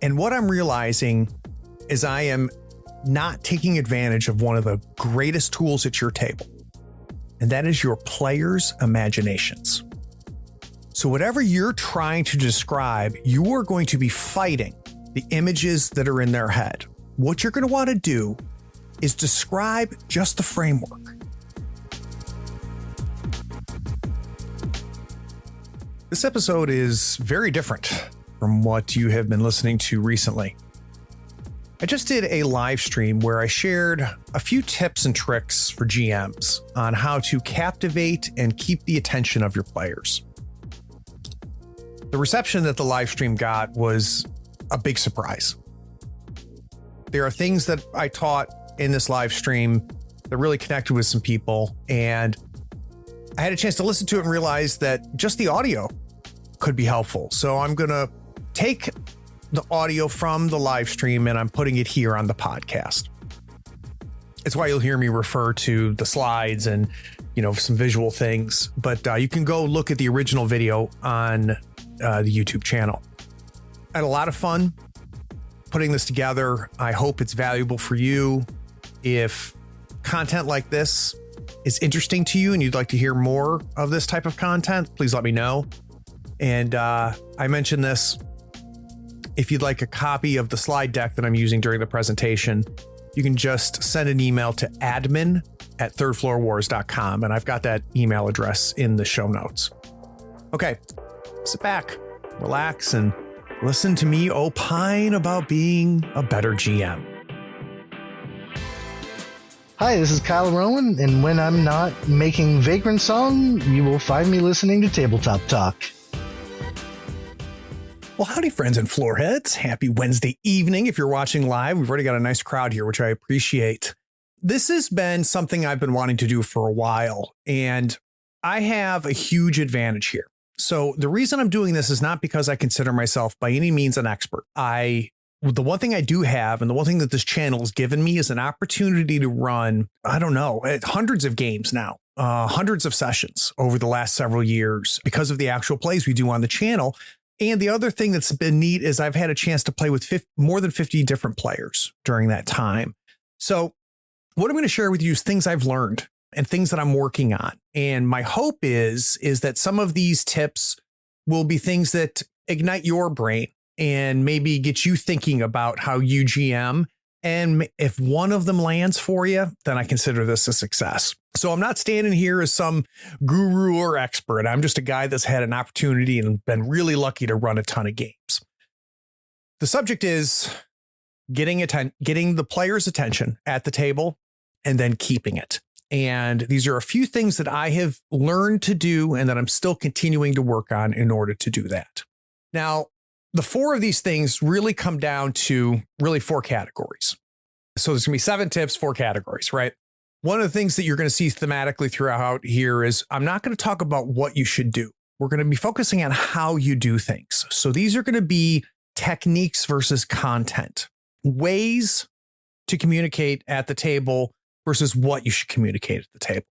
And what I'm realizing is I am not taking advantage of one of the greatest tools at your table, and that is your players' imaginations. So whatever you're trying to describe, you are going to be fighting the images that are in their head. What you're going to want to do is describe just the framework. This episode is very different from what you have been listening to recently. I just did a live stream where I shared a few tips and tricks for GMs on how to captivate and keep the attention of your players. The reception that the live stream got was a big surprise. There are things that I taught in this live stream that really connected with some people, and I had a chance to listen to it and realize that just the audio could be helpful. So I'm going to take the audio from the live stream and I'm putting it here on the podcast. It's why you'll hear me refer to the slides and, some visual things, but you can go look at the original video on the YouTube channel. I had a lot of fun putting this together. I hope it's valuable for you. If content like this is interesting to you and you'd like to hear more of this type of content, please let me know. And I mentioned this. If you'd like a copy of the slide deck that I'm using during the presentation, you can just send an email to admin@thirdfloorwars.com. And I've got that email address in the show notes. Okay, sit back, relax, and listen to me opine about being a better GM. Hi, this is Kyle Rowan, and when I'm not making Vagrant Song, you will find me listening to Tabletop Talk. Well, howdy, friends and floorheads. Happy Wednesday evening. If you're watching live, we've already got a nice crowd here, which I appreciate. This has been something I've been wanting to do for a while, and I have a huge advantage here. So the reason I'm doing this is not because I consider myself by any means an expert. The one thing I do have, and the one thing that this channel has given me, is an opportunity to run, hundreds of games now, hundreds of sessions over the last several years because of the actual plays we do on the channel. And the other thing that's been neat is I've had a chance to play with more than 50 different players during that time. So what I'm going to share with you is things I've learned and things that I'm working on. And my hope is that some of these tips will be things that ignite your brain and maybe get you thinking about how you GM. And if one of them lands for you, then I consider this a success. So I'm not standing here as some guru or expert. I'm just a guy that's had an opportunity and been really lucky to run a ton of games. The subject is getting the player's attention at the table and then keeping it. And these are a few things that I have learned to do and that I'm still continuing to work on in order to do that. Now, the four of these things really come down to really four categories. So there's going to be 7 tips, 4 categories, right? One of the things that you're going to see thematically throughout here is I'm not going to talk about what you should do. We're going to be focusing on how you do things. So these are going to be techniques versus content, ways to communicate at the table versus what you should communicate at the table.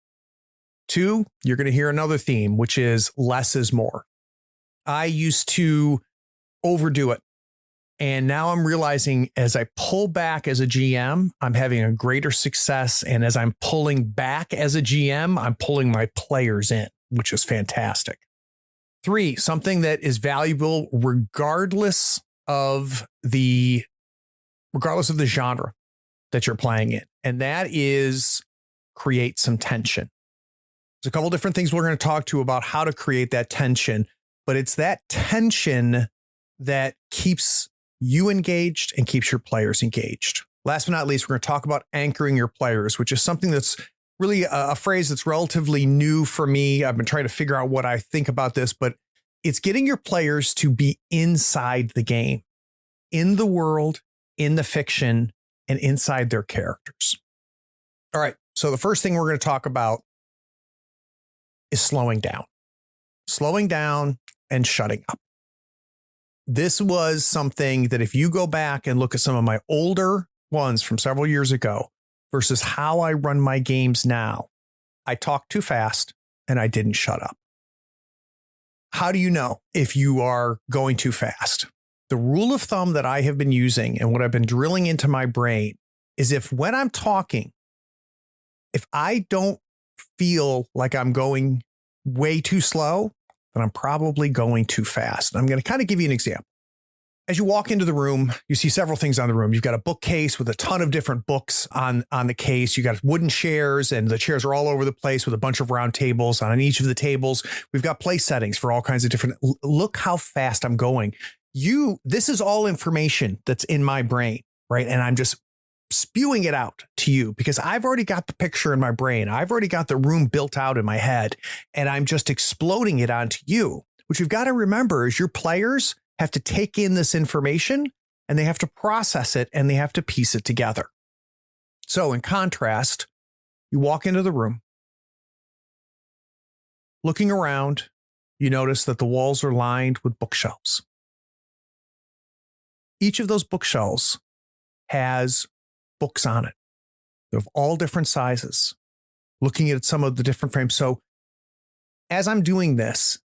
2, you're going to hear another theme, which is less is more. I used to overdo it. And now I'm realizing as I pull back as a GM, I'm having a greater success. And as I'm pulling back as a GM, I'm pulling my players in, which is fantastic. 3, something that is valuable regardless of the genre that you're playing in. And that is create some tension. There's a couple different things we're going to talk to about how to create that tension, but it's that tension that keeps you engaged and keeps your players engaged. Last but not least, we're going to talk about anchoring your players, which is something that's really a phrase that's relatively new for me. I've been trying to figure out what I think about this, but it's getting your players to be inside the game, in the world, in the fiction, and inside their characters. All right. So the first thing we're going to talk about is slowing down and shutting up. This was something that if you go back and look at some of my older ones from several years ago versus how I run my games now, I talked too fast and I didn't shut up. How do you know if you are going too fast? The rule of thumb that I have been using and what I've been drilling into my brain is if when I'm talking, if I don't feel like I'm going way too slow, then I'm probably going too fast. And I'm going to kind of give you an example. As you walk into the room, you see several things on the room. You've got a bookcase with a ton of different books on the case. You got wooden chairs, and the chairs are all over the place with a bunch of round tables. On each of the tables, we've got place settings for all kinds of different. Look how fast I'm going. This is all information that's in my brain, right? And I'm just spewing it out to you because I've already got the picture in my brain. I've already got the room built out in my head, and I'm just exploding it onto you. What you've got to remember is your players have to take in this information and they have to process it and they have to piece it together. So in contrast, you walk into the room, looking around, you notice that the walls are lined with bookshelves. Each of those bookshelves has books on it. They're of all different sizes, looking at some of the different frames. So as I'm doing this,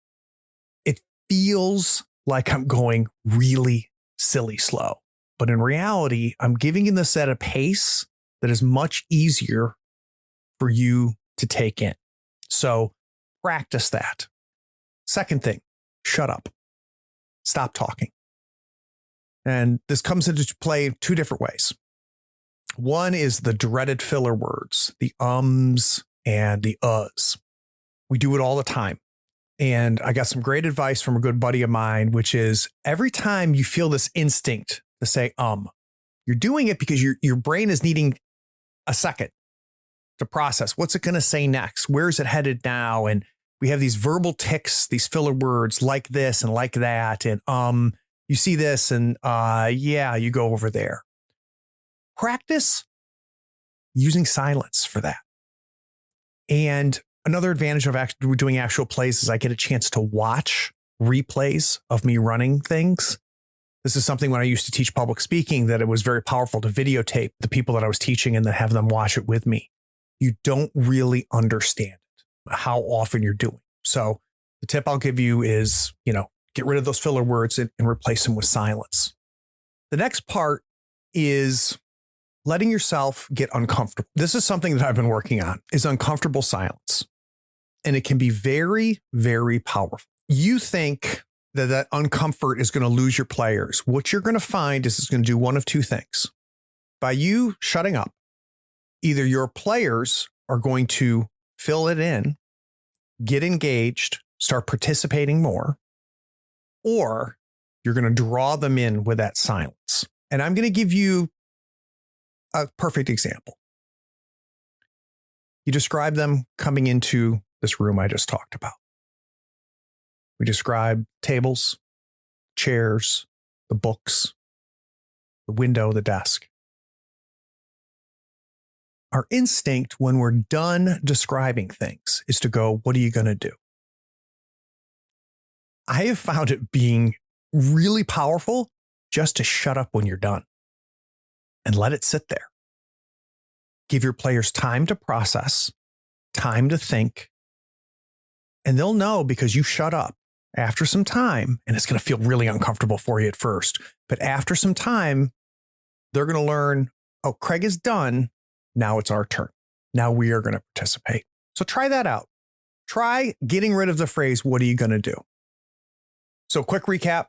it feels like I'm going really silly slow. But in reality, I'm giving this at a pace that is much easier for you to take in. So practice that. Second thing, shut up. Stop talking. And this comes into play two different ways. One is the dreaded filler words, the ums and the uhs. We do it all the time. And I got some great advice from a good buddy of mine, which is every time you feel this instinct to say, you're doing it because your brain is needing a second to process. What's it going to say next? Where is it headed now? And we have these verbal tics, these filler words like this and like that. And, you see this and, yeah, you go over there. Practice using silence for that. And another advantage of doing actual plays is I get a chance to watch replays of me running things. This is something when I used to teach public speaking that it was very powerful to videotape the people that I was teaching and then have them watch it with me. You don't really understand how often you're doing. So the tip I'll give you is, get rid of those filler words and replace them with silence. The next part is letting yourself get uncomfortable. This is something that I've been working on, is uncomfortable silence. And it can be very, very powerful. You think that uncomfort is going to lose your players. What you're going to find is it's going to do one of two things. By you shutting up, either your players are going to fill it in, get engaged, start participating more, or you're going to draw them in with that silence. And I'm going to give you a perfect example. You describe them coming into this room I just talked about. We describe tables, chairs, the books, the window, the desk. Our instinct when we're done describing things is to go, what are you going to do? I have found it being really powerful just to shut up when you're done and let it sit there. Give your players time to process, time to think, and they'll know because you shut up after some time, and it's going to feel really uncomfortable for you at first, but after some time, they're going to learn, oh, Craig is done. Now it's our turn. Now we are going to participate. So try that out. Try getting rid of the phrase, what are you going to do? So quick recap,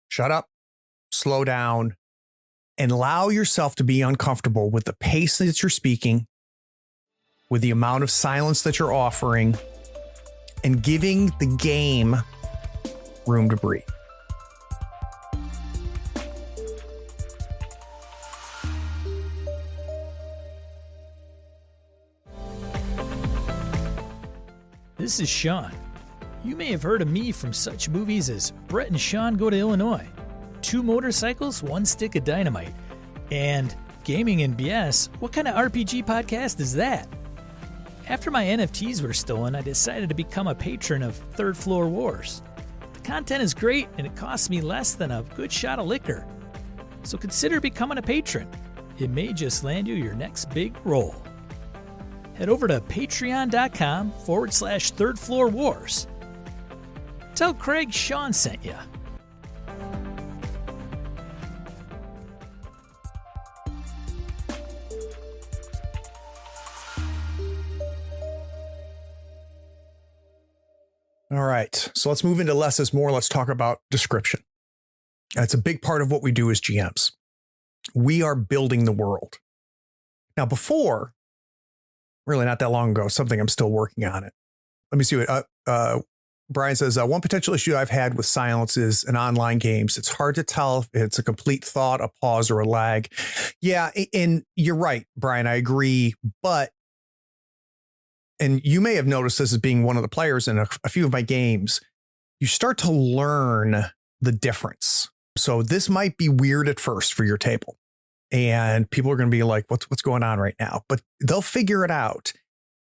shut up, slow down, and allow yourself to be uncomfortable with the pace that you're speaking, with the amount of silence that you're offering, and giving the game room to breathe. This is Sean. You may have heard of me from such movies as Brett and Sean Go to Illinois, 2 Motorcycles, 1 Stick of Dynamite, and Gaming and BS. What kind of RPG podcast is that? After my NFTs were stolen, I decided to become a patron of Third Floor Wars. The content is great and it costs me less than a good shot of liquor. So consider becoming a patron. It may just land you your next big role. Head over to patreon.com/Third Floor Wars. Tell Craig Sean sent you. All right. So let's move into less is more. Let's talk about description. That's a big part of what we do as GMs. We are building the world. Now, before, really not that long ago, something I'm still working on it. Let me see what Brian says. One potential issue I've had with silence is in online games. It's hard to tell if it's a complete thought, a pause, or a lag. Yeah, and you're right, Brian. I agree. But, and you may have noticed this as being one of the players in a few of my games, you start to learn the difference. So this might be weird at first for your table. And people are going to be like, what's going on right now? But they'll figure it out.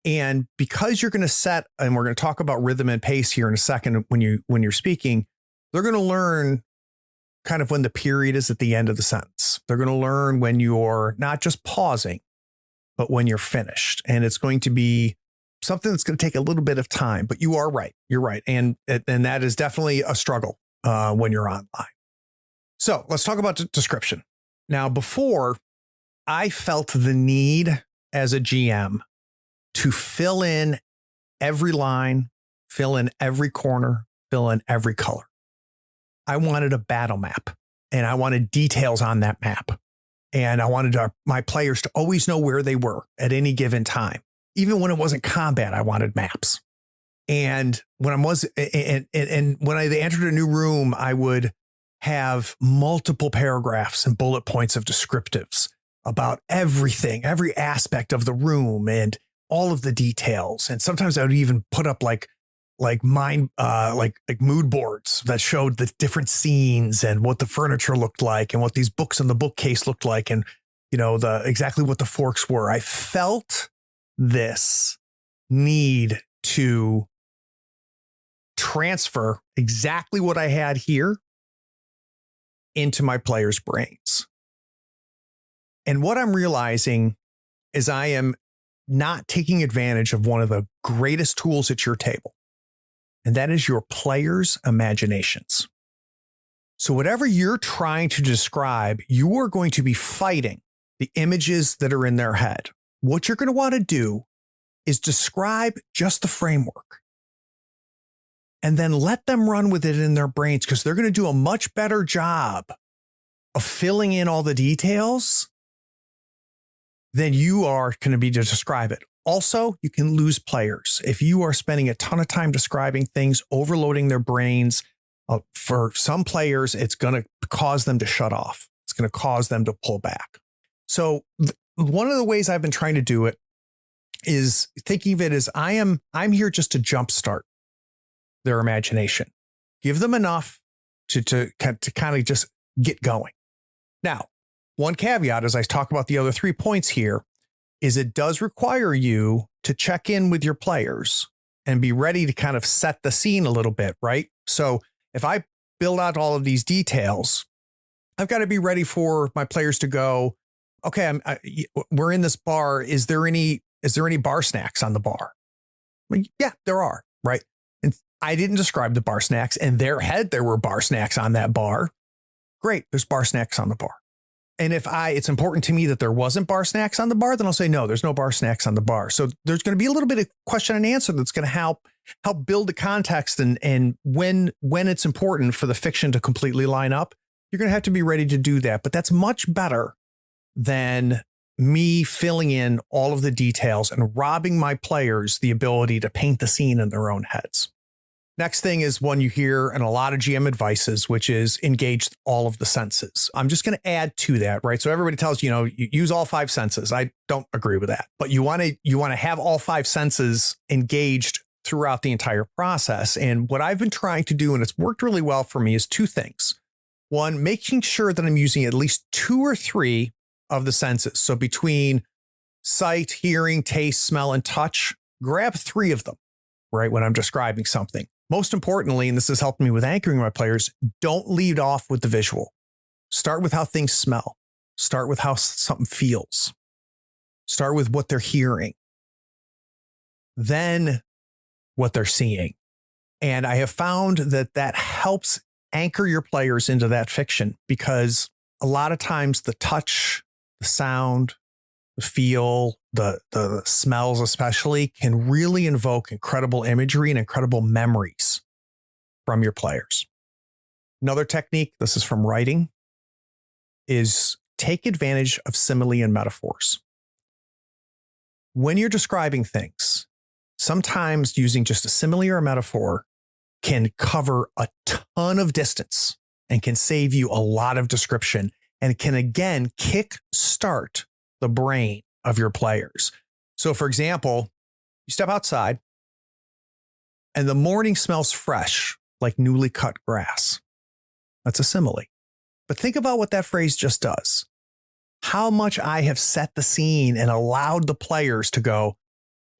And because you're going to set, and we're going to talk about rhythm and pace here in a second when you're speaking, they're going to learn kind of when the period is at the end of the sentence. They're going to learn when you're not just pausing, but when you're finished. And it's going to be something that's going to take a little bit of time. But you are right. You're right. And that is definitely a struggle when you're online. So let's talk about description. Now, before, I felt the need as a GM to fill in every line, fill in every corner, fill in every color. I wanted a battle map, and I wanted details on that map. And I wanted my players to always know where they were at any given time. Even when it wasn't combat, I wanted maps. And when they entered a new room, I would have multiple paragraphs and bullet points of descriptives about everything, every aspect of the room and all of the details. And sometimes I would even put up like mood boards that showed the different scenes and what the furniture looked like and what these books in the bookcase looked like. And, exactly what the forks were. I felt this need to transfer exactly what I had here into my players' brains. And what I'm realizing is I am not taking advantage of one of the greatest tools at your table, and that is your players' imaginations. So whatever you're trying to describe, you are going to be fighting the images that are in their head. What you're going to want to do is describe just the framework and then let them run with it in their brains, because they're going to do a much better job of filling in all the details than you are going to be to describe it. Also, you can lose players. If you are spending a ton of time describing things, overloading their brains, for some players, it's going to cause them to shut off. It's going to cause them to pull back. So one of the ways I've been trying to do it is thinking of it as I'm here just to jumpstart their imagination. Give them enough to kind of just get going. Now, one caveat as I talk about the other 3 points here is it does require you to check in with your players and be ready to kind of set the scene a little bit, right? So if I build out all of these details, I've got to be ready for my players to go, okay, we're in this bar. Is there any bar snacks on the bar? Yeah, there are, right? And I didn't describe the bar snacks. In their head, there were bar snacks on that bar. Great, there's bar snacks on the bar. And if it's important to me that there wasn't bar snacks on the bar, then I'll say, no, there's no bar snacks on the bar. So there's going to be a little bit of question and answer that's going to help build the context. And when it's important for the fiction to completely line up, you're going to have to be ready to do that. But that's much better than me filling in all of the details and robbing my players the ability to paint the scene in their own heads. Next thing is one you hear in a lot of GM advices, which is engage all of the senses. I'm just going to add to that, right? So everybody tells you, you use all 5 senses. I don't agree with that, but you want to have all 5 senses engaged throughout the entire process. And what I've been trying to do, and it's worked really well for me, is 2 things. One, making sure that I'm using at least 2 or 3 of the senses. So between sight, hearing, taste, smell, and touch, grab 3 of them, right? When I'm describing something. Most importantly, and this has helped me with anchoring my players, don't lead off with the visual. Start with how things smell. Start with how something feels. Start with what they're hearing. Then what they're seeing. And I have found that helps anchor your players into that fiction, because a lot of times the touch, the sound, the feel, the smells especially can really invoke incredible imagery and incredible memories from your players. Another technique, this is from writing, is take advantage of simile and metaphors. When you're describing things, sometimes using just a simile or a metaphor can cover a ton of distance and can save you a lot of description and can again kick-start the brain of your players. So for example, you step outside and the morning smells fresh like newly cut grass. That's a simile. But think about what that phrase just does. How much I have set the scene and allowed the players to go,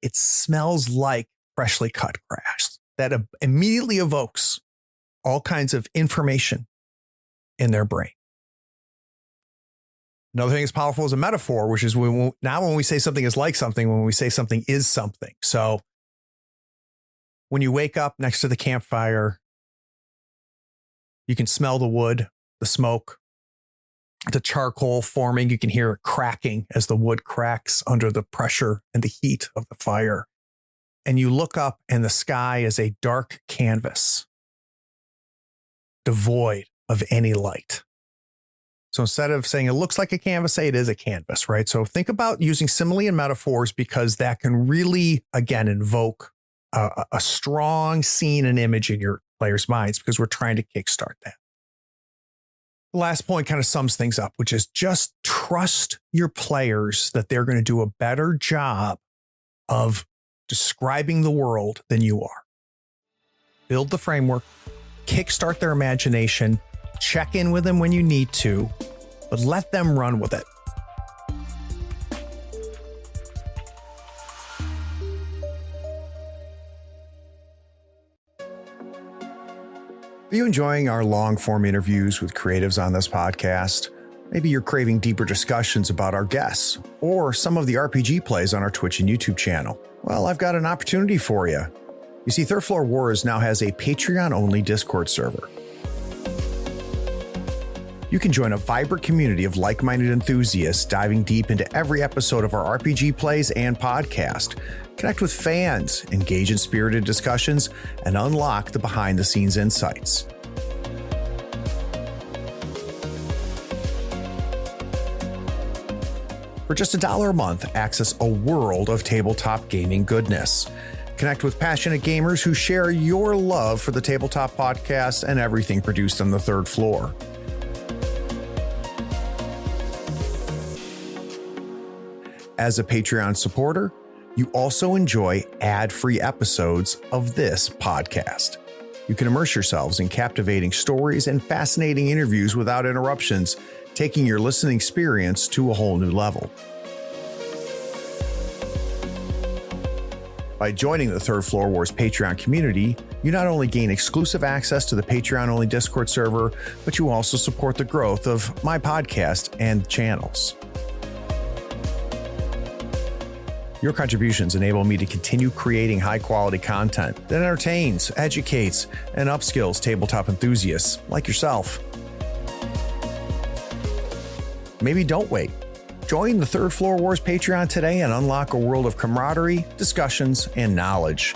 it smells like freshly cut grass. That immediately evokes all kinds of information in their brain. Another thing that's powerful is a metaphor, which is when we say something is like something, when we say something is something. So when you wake up next to the campfire, you can smell the wood, the smoke, the charcoal forming. You can hear it cracking as the wood cracks under the pressure and the heat of the fire. And you look up and the sky is a dark canvas, devoid of any light. So instead of saying it looks like a canvas, say it is a canvas, right? So think about using simile and metaphors because that can really, again, invoke a strong scene and image in your players' minds because we're trying to kickstart that. The last point kind of sums things up, which is just trust your players that they're going to do a better job of describing the world than you are. Build the framework, kickstart their imagination, check in with them when you need to, but let them run with it. Are you enjoying our long-form interviews with creatives on this podcast? Maybe you're craving deeper discussions about our guests or some of the RPG plays on our Twitch and YouTube channel. Well, I've got an opportunity for you. You see, Third Floor Wars now has a Patreon-only Discord server. You can join a vibrant community of like-minded enthusiasts diving deep into every episode of our RPG plays and podcast. Connect with fans, engage in spirited discussions, and unlock the behind-the-scenes insights. For just $1 a month, access a world of tabletop gaming goodness. Connect with passionate gamers who share your love for the Tabletop Podcast and everything produced on the Third Floor. As a Patreon supporter, you also enjoy ad-free episodes of this podcast. You can immerse yourselves in captivating stories and fascinating interviews without interruptions, taking your listening experience to a whole new level. By joining the Third Floor Wars Patreon community, you not only gain exclusive access to the Patreon-only Discord server, but you also support the growth of my podcast and channels. Your contributions enable me to continue creating high-quality content that entertains, educates, and upskills tabletop enthusiasts like yourself. Maybe don't wait. Join the Third Floor Wars Patreon today and unlock a world of camaraderie, discussions, and knowledge.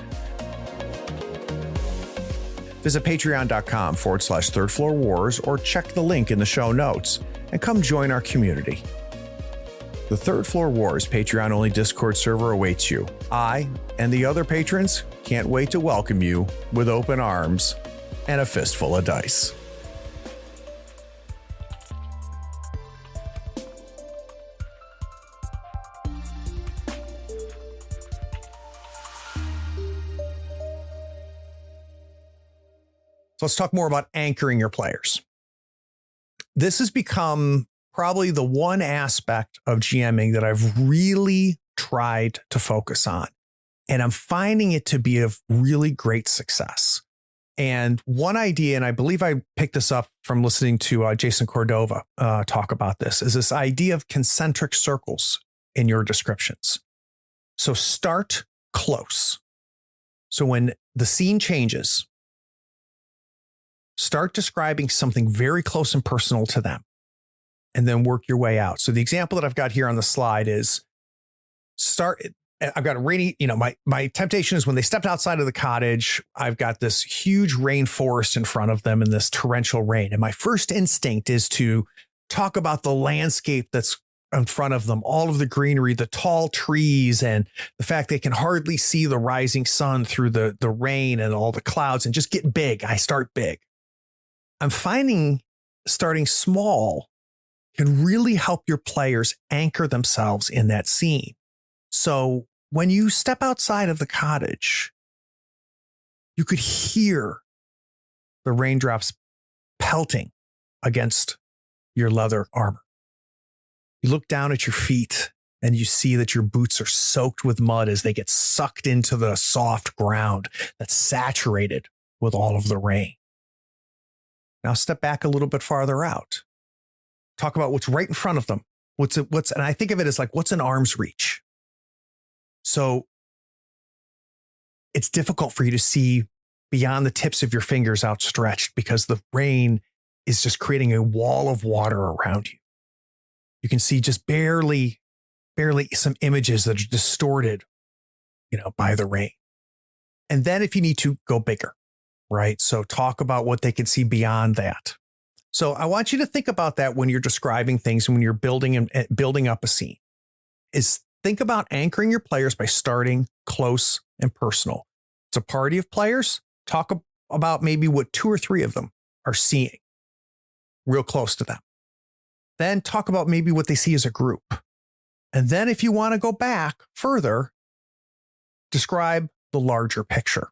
Visit patreon.com/Third Floor Wars or check the link in the show notes and come join our community. The Third Floor Wars Patreon-only Discord server awaits you. I and the other patrons can't wait to welcome you with open arms and a fistful of dice. So let's talk more about anchoring your players. This has become probably the one aspect of GMing that I've really tried to focus on. And I'm finding it to be of really great success. And one idea, and I believe I picked this up from listening to Jason Cordova talk about this, is this idea of concentric circles in your descriptions. So start close. So when the scene changes, start describing something very close and personal to them, and then work your way out. So the example that I've got here on the slide is I've got a rainy, my temptation is when they stepped outside of the cottage, I've got this huge rainforest in front of them and this torrential rain. And my first instinct is to talk about the landscape that's in front of them, all of the greenery, the tall trees, and the fact they can hardly see the rising sun through the rain and all the clouds, and just get big. I start big. I'm finding starting small can really help your players anchor themselves in that scene. So when you step outside of the cottage, you could hear the raindrops pelting against your leather armor. You look down at your feet and you see that your boots are soaked with mud as they get sucked into the soft ground that's saturated with all of the rain. Now step back a little bit farther out. Talk about what's right in front of them. And I think of it as like, what's in arm's reach? So it's difficult for you to see beyond the tips of your fingers outstretched because the rain is just creating a wall of water around you. You can see just barely some images that are distorted, by the rain. And then if you need to, go bigger, right? So talk about what they can see beyond that. So I want you to think about that when you're describing things and when you're building up a scene. Is think about anchoring your players by starting close and personal. It's a party of players. Talk about maybe what 2 or 3 of them are seeing real close to them. Then talk about maybe what they see as a group. And then if you want to go back further, describe the larger picture.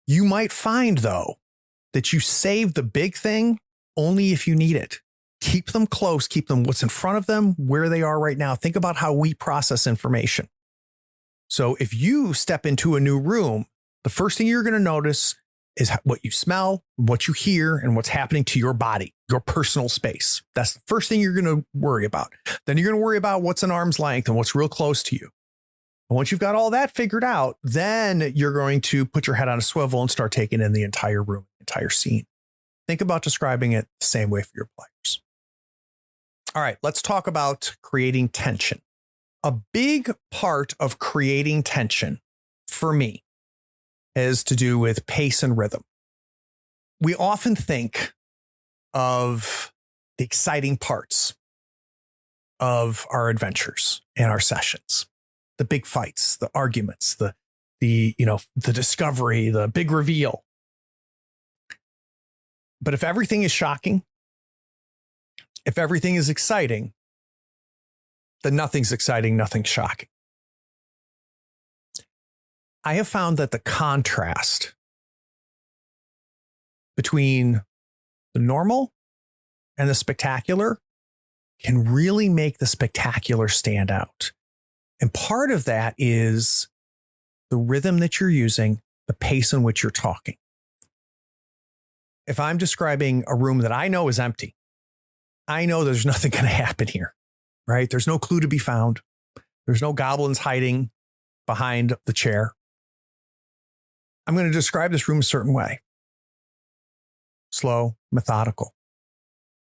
You might find, though, that you save the big thing only if you need it. Keep them close, keep them what's in front of them, where they are right now. Think about how we process information. So if you step into a new room, the first thing you're going to notice is what you smell, what you hear, and what's happening to your body, your personal space. That's the first thing you're going to worry about. Then you're going to worry about what's an arm's length and what's real close to you. And once you've got all that figured out, then you're going to put your head on a swivel and start taking in the entire room, entire scene. Think about describing it the same way for your players. All right, let's talk about creating tension. A big part of creating tension for me has to do with pace and rhythm. We often think of the exciting parts of our adventures and our sessions, the big fights, the arguments, the discovery, the big reveal. But if everything is shocking, if everything is exciting, then nothing's exciting, nothing's shocking. I have found that the contrast between the normal and the spectacular can really make the spectacular stand out. And part of that is the rhythm that you're using, the pace in which you're talking. If I'm describing a room that I know is empty, I know there's nothing going to happen here, right? There's no clue to be found. There's no goblins hiding behind the chair. I'm going to describe this room a certain way. Slow, methodical.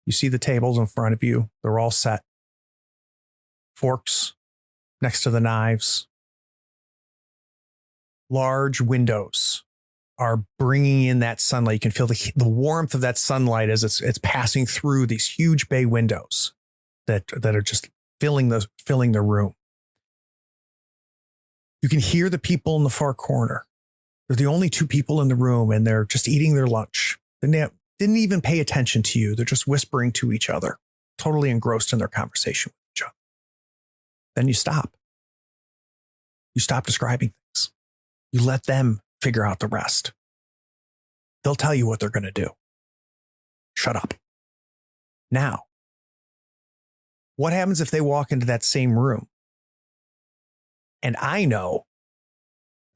You see the tables in front of you. They're all set. Forks next to the knives. Large windows are bringing in that sunlight. You can feel the warmth of that sunlight as it's passing through these huge bay windows that are just filling the room. You can hear the people in the far corner. They're the only 2 people in the room, and they're just eating their lunch. They didn't even pay attention to you. They're just whispering to each other, totally engrossed in their conversation with each other. Then you stop. You stop describing things. You let them figure out the rest. They'll tell you what they're going to do. Shut up. Now, what happens if they walk into that same room? And I know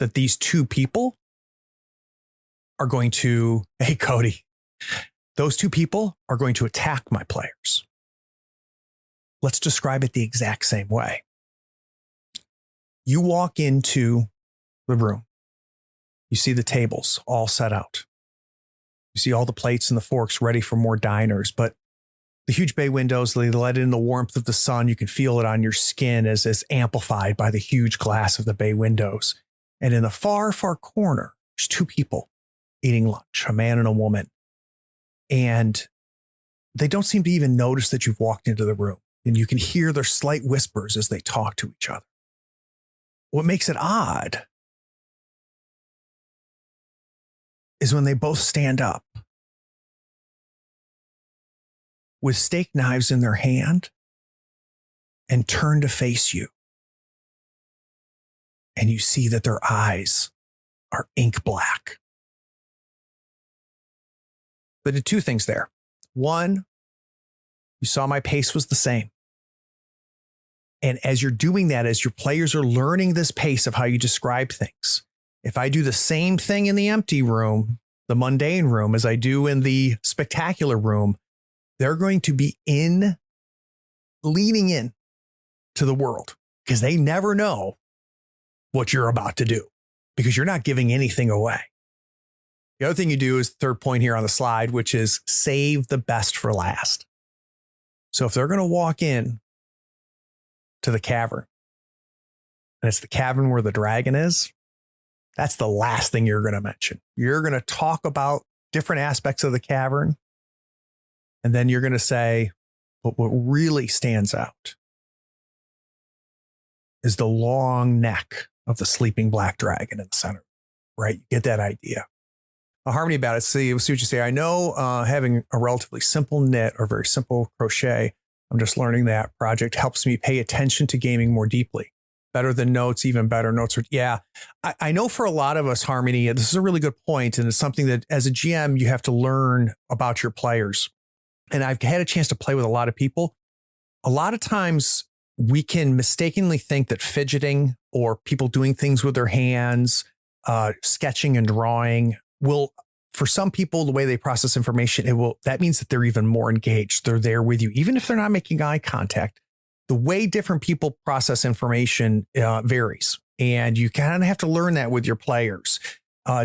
that these 2 people are going to, hey, Cody, those 2 people are going to attack my players. Let's describe it the exact same way. You walk into the room. You see the tables all set out. You see all the plates and the forks ready for more diners, but The huge bay windows, they let in the warmth of the sun. You can feel it on your skin as amplified by the huge glass of the bay windows. And in the far, far corner, there's two people eating lunch, a man and a woman. And they don't seem to even notice that you've walked into the room. And you can hear their slight whispers as they talk to each other. What makes it odd is when they both stand up with steak knives in their hand and turn to face you. And you see that their eyes are ink black. But did two things there. One, you saw my pace was the same. And as you're doing that, as your players are learning this pace of how you describe things, if I do the same thing in the empty room, the mundane room, as I do in the spectacular room, they're going to be leaning in to the world because they never know what you're about to do because you're not giving anything away. The other thing you do is the third point here on the slide, which is save the best for last. So if they're going to walk in to the cavern and it's the cavern where the dragon is, that's the last thing you're going to mention. You're going to talk about different aspects of the cavern. And then you're going to say, but what really stands out is the long neck of the sleeping black dragon in the center, right? You get that idea. A harmony about it. See what you say. I know having a relatively simple knit or very simple crochet, I'm just learning that project helps me pay attention to gaming more deeply. Better than notes, even better notes. Yeah, I know for a lot of us, Harmony, this is a really good point, and it's something that as a GM, you have to learn about your players. And I've had a chance to play with a lot of people. A lot of times we can mistakenly think that fidgeting or people doing things with their hands, sketching and drawing will, for some people, the way they process information, that means that they're even more engaged. They're there with you, even if they're not making eye contact. The way different people process information varies. And you kind of have to learn that with your players.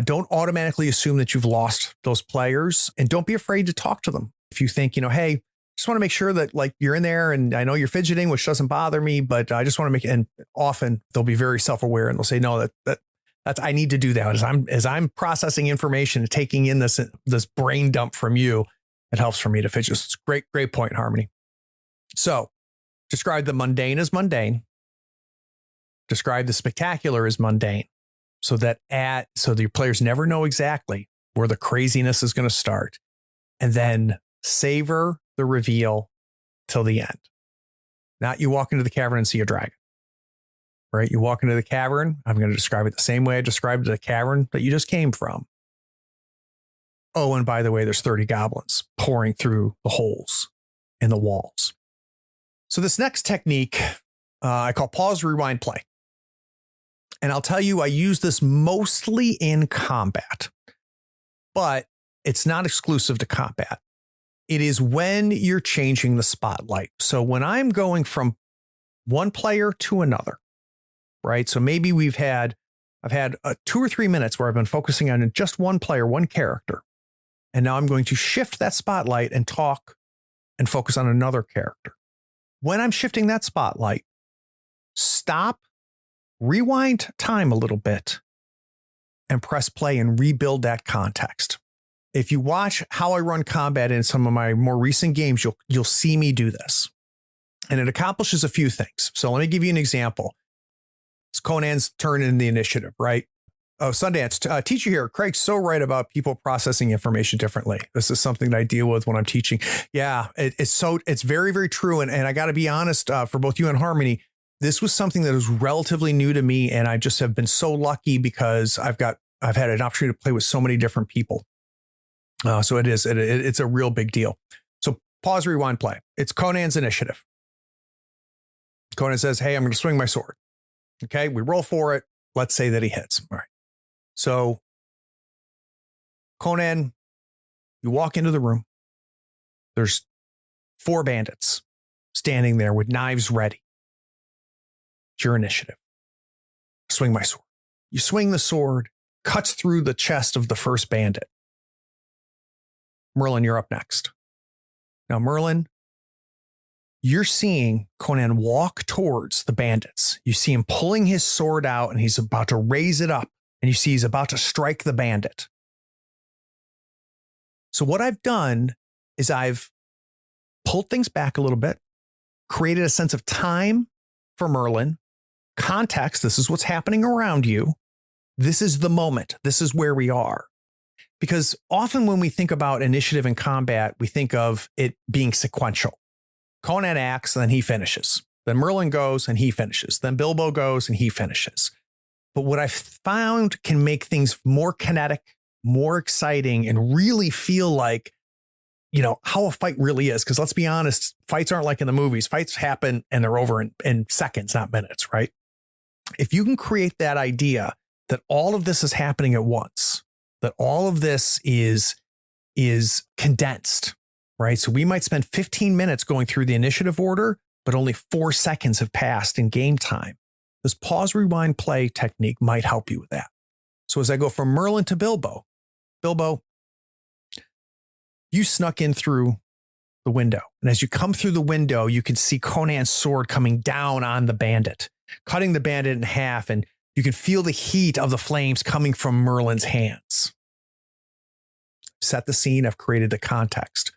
Don't automatically assume that you've lost those players, and don't be afraid to talk to them. If you think, hey, just want to make sure that like you're in there and I know you're fidgeting, which doesn't bother me, but I just want to make it. And often they'll be very self-aware and they'll say, no, that's, I need to do that as I'm processing information and taking in this brain dump from you. It helps for me to fidget. It's a great point, Harmony. So describe the mundane as mundane. Describe the spectacular as mundane so that your players never know exactly where the craziness is going to start. And then savor the reveal till the end. Not you walk into the cavern and see a dragon, right? You walk into the cavern. I'm going to describe it the same way I described the cavern that you just came from. Oh, and by the way, there's 30 goblins pouring through the holes in the walls. So this next technique, I call pause, rewind, play. And I'll tell you, I use this mostly in combat, but it's not exclusive to combat. It is when you're changing the spotlight. So when I'm going from one player to another, right? So maybe I've had 2 or 3 minutes where I've been focusing on just one player, one character. And now I'm going to shift that spotlight and talk and focus on another character. When I'm shifting that spotlight, stop, rewind time a little bit, and press play and rebuild that context. If you watch how I run combat in some of my more recent games, you'll see me do this. And it accomplishes a few things. So let me give you an example. It's Conan's turn in the initiative, right? Oh, Sundance, teacher here. Craig's so right about people processing information differently. This is something that I deal with when I'm teaching. Yeah, it's very, very true. And I got to be honest, for both you and Harmony, this was something that was relatively new to me. And I just have been so lucky because I've had an opportunity to play with so many different people. So it's a real big deal. So pause, rewind, play. It's Conan's initiative. Conan says, hey, I'm going to swing my sword. Okay, we roll for it. Let's say that he hits. All right. So Conan, you walk into the room. There's 4 bandits standing there with knives ready. It's your initiative. Swing my sword. You swing the sword, cuts through the chest of the first bandit. Merlin, you're up next. Now, Merlin, you're seeing Conan walk towards the bandits. You see him pulling his sword out and he's about to raise it up, and you see he's about to strike the bandit. So what I've done is I've pulled things back a little bit, created a sense of time for Merlin, context. This is what's happening around you. This is the moment. This is where we are. Because often when we think about initiative and combat, we think of it being sequential. Conan acts, and then he finishes. Then Merlin goes and he finishes. Then Bilbo goes and he finishes. But what I found can make things more kinetic, more exciting, and really feel like, how a fight really is. Because let's be honest, fights aren't like in the movies. Fights happen and they're over in seconds, not minutes, right? If you can create that idea that all of this is happening at once, that all of this is condensed, right? So we might spend 15 minutes going through the initiative order, but only 4 seconds have passed in game time. This pause, rewind, play technique might help you with that. So as I go from Merlin to Bilbo, you snuck in through the window. And as you come through the window, you can see Conan's sword coming down on the bandit, cutting the bandit in half. And you can feel the heat of the flames coming from Merlin's hands. Set the scene. I've created the context.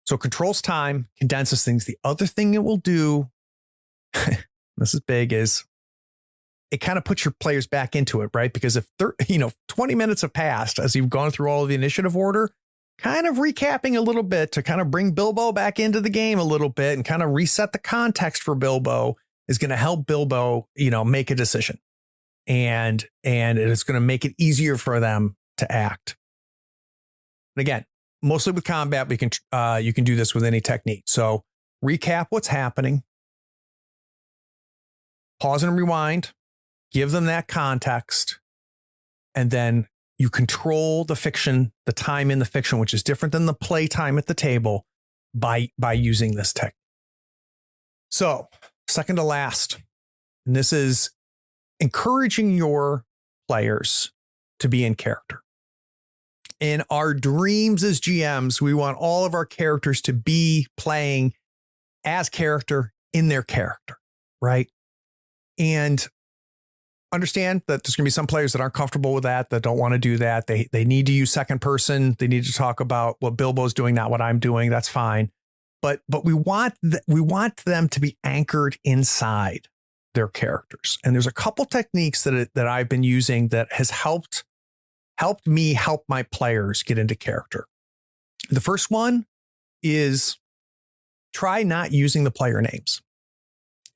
So it controls time, condenses things. The other thing it will do, this is big, is it kind of puts your players back into it, right? Because if 20 minutes have passed as you've gone through all of the initiative order, kind of recapping a little bit to kind of bring Bilbo back into the game a little bit and kind of reset the context for Bilbo is going to help Bilbo, make a decision. And it's going to make it easier for them to act. And again, mostly with combat, you can do this with any technique. So recap what's happening, pause and rewind, give them that context, and then you control the fiction, the time in the fiction, which is different than the play time at the table, by using this technique. So second to last, and this is encouraging your players to be in character. In our dreams as GMs, we want all of our characters to be playing as character in their character, right? And understand that there's going to be some players that aren't comfortable with that don't want to do that. They need to use second person. They need to talk about what Bilbo's doing, not what I'm doing. That's fine. But we want them to be anchored inside their characters. And there's a couple techniques that I've been using that has helped me help my players get into character. The first one is try not using the player names.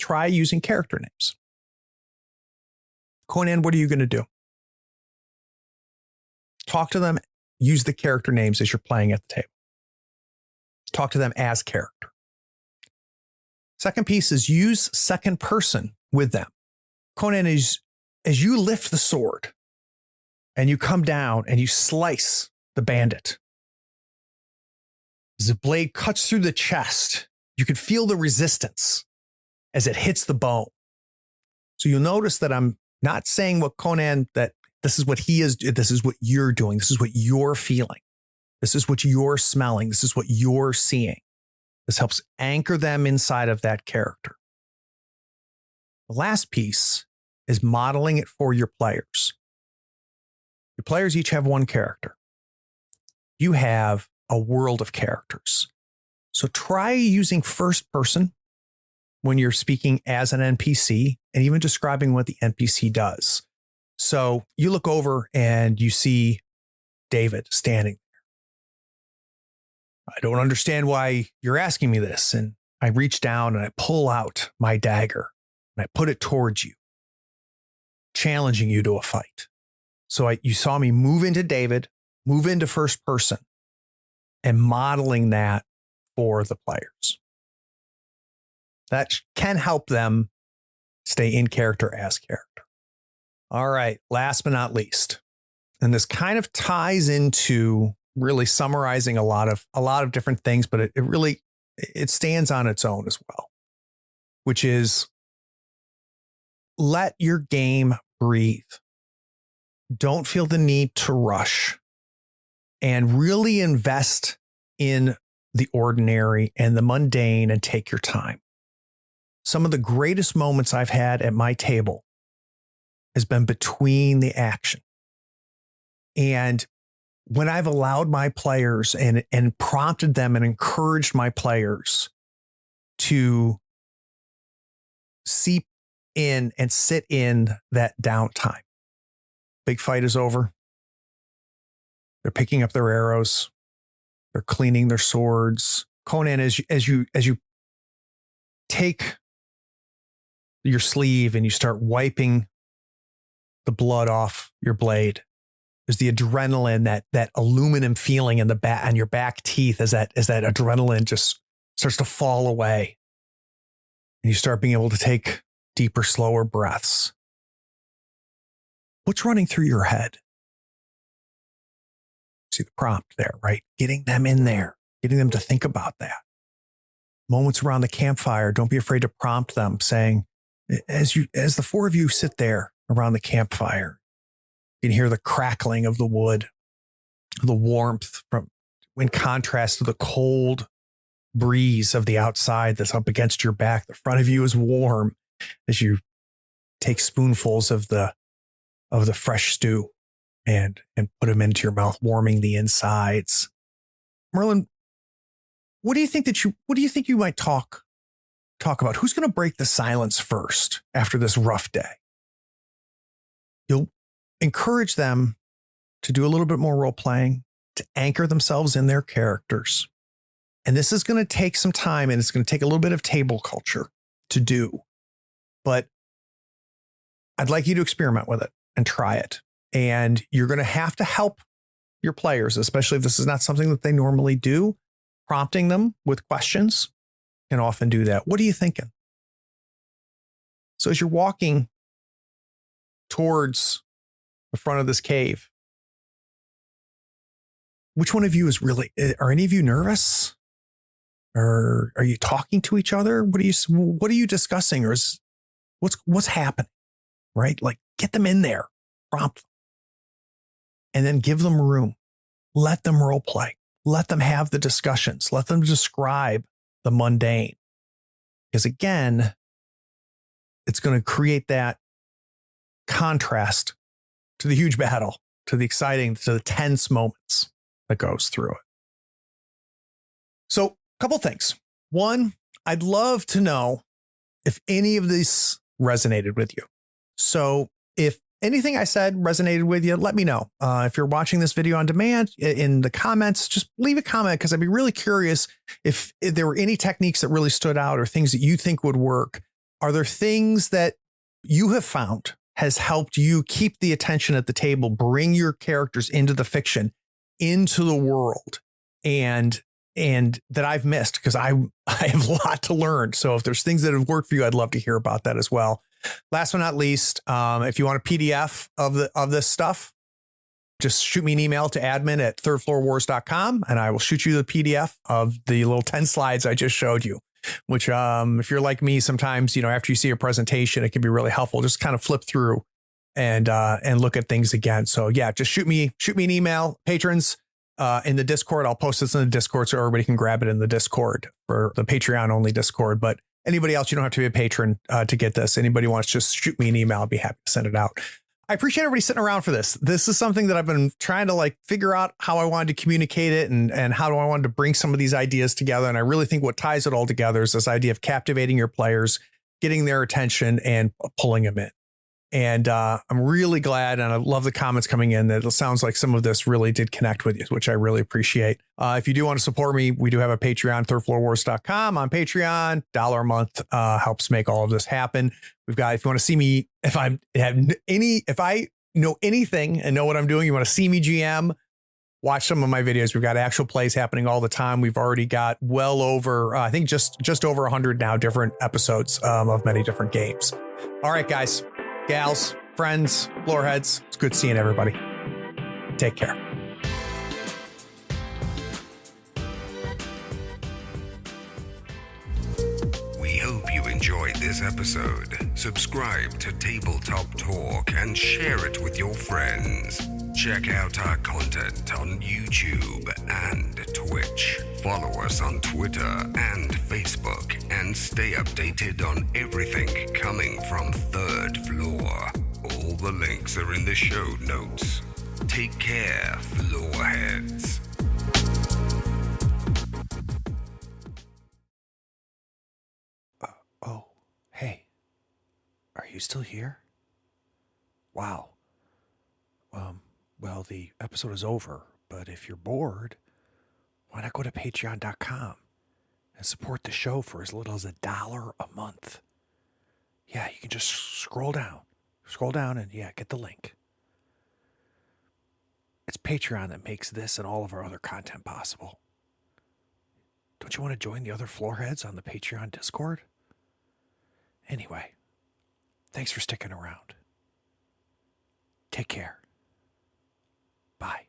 Try using character names. Conan, what are you going to do? Talk to them. Use the character names as you're playing at the table. Talk to them as character. Second piece is use second person with them. Conan, as you lift the sword and you come down and you slice the bandit, as the blade cuts through the chest, you can feel the resistance as it hits the bone. So you'll notice that I'm not saying what Conan, that this is what he is. This is what you're doing. This is what you're feeling. This is what you're smelling. This is what you're seeing. This helps anchor them inside of that character. The last piece is modeling it for your players. Your players each have one character. You have a world of characters. So try using first person when you're speaking as an NPC and even describing what the NPC does. So you look over and you see David standing there. I don't understand why you're asking me this. And I reach down and I pull out my dagger and I put it towards you, challenging you to a fight. So you saw me move into David, move into first person, and modeling that for the players. That can help them stay in character as character. All right, last but not least, and this kind of ties into really summarizing a lot of different things, but it stands on its own as well, which is let your game breathe. Don't feel the need to rush, and really invest in the ordinary and the mundane and take your time. Some of the greatest moments I've had at my table has been between the action. And when I've allowed my players and prompted them and encouraged my players to seep in and sit in that downtime. Big fight is over. They're picking up their arrows. They're cleaning their swords. Conan, as you take your sleeve and you start wiping the blood off your blade, there's the adrenaline, that aluminum feeling in the back on your back teeth as that adrenaline just starts to fall away. And you start being able to take deeper, slower breaths. What's running through your head? See the prompt there, right? Getting them in there, getting them to think about that. Moments around the campfire, don't be afraid to prompt them, saying, as the four of you sit there around the campfire, you can hear the crackling of the wood, the warmth in contrast to the cold breeze of the outside that's up against your back. The front of you is warm as you take spoonfuls of the fresh stew and put them into your mouth, warming the insides. Merlin, what do you think you might talk about? Who's going to break the silence first after this rough day? You'll encourage them to do a little bit more role playing, to anchor themselves in their characters. And this is going to take some time, and it's going to take a little bit of table culture to do. But I'd like you to experiment with it and try it. And you're going to have to help your players, especially if this is not something that they normally do. Prompting them with questions can often do that. What are you thinking? So as you're walking towards the front of this cave, which one of you are any of you nervous? Or are you talking to each other? What are you discussing? Or what's happening? Right? Like, get them in there, prompt them, and then give them room. Let them role play. Let them have the discussions. Let them describe the mundane. Because again, it's going to create that contrast to the huge battle, to the exciting, to the tense moments that goes through it. So, a couple things. One, I'd love to know if any of this resonated with you. So if anything I said resonated with you, let me know. If you're watching this video on demand, in the comments, just leave a comment, because I'd be really curious if there were any techniques that really stood out or things that you think would work. Are there things that you have found has helped you keep the attention at the table, bring your characters into the fiction, into the world, and that I've missed? Because I have a lot to learn. So if there's things that have worked for you, I'd love to hear about that as well. Last but not least, if you want a PDF of this stuff, just shoot me an email to admin@thirdfloorwars.com, and I will shoot you the PDF of the little 10 slides I just showed you, which if you're like me, sometimes, after you see a presentation, it can be really helpful. Just kind of flip through and look at things again. So yeah, just shoot me an email. Patrons in the Discord, I'll post this in the Discord so everybody can grab it in the Discord for the Patreon only Discord. But anybody else, you don't have to be a patron to get this. Anybody wants, just shoot me an email. I'll be happy to send it out. I appreciate everybody sitting around for this. This is something that I've been trying to figure out how I wanted to communicate it and how do I want to bring some of these ideas together. And I really think what ties it all together is this idea of captivating your players, getting their attention, and pulling them in. And I'm really glad, and I love the comments coming in, that it sounds like some of this really did connect with you, which I really appreciate. If you do want to support me, we do have a Patreon, thirdfloorwars.com on Patreon. $1 a month helps make all of this happen. We've got, if you want to see me, if I know anything and know what I'm doing, you want to see me GM, watch some of my videos. We've got actual plays happening all the time. We've already got well over, I think just over 100 now different episodes of many different games. All right, guys. Gals, friends, floorheads, it's good seeing everybody. Take care. We hope you enjoyed this episode. Subscribe to Tabletop Talk and share it with your friends. Check out our content on YouTube and Twitch. Follow us on Twitter and Facebook and stay updated on everything coming from Third Floor. All the links are in the show notes. Take care, Floorheads. Oh, hey, are you still here? Wow. Well, the episode is over, but if you're bored, why not go to patreon.com and support the show for as little as $1 a month? Yeah, you can just scroll down and get the link. It's Patreon that makes this and all of our other content possible. Don't you want to join the other floorheads on the Patreon Discord? Anyway, thanks for sticking around. Take care. Bye.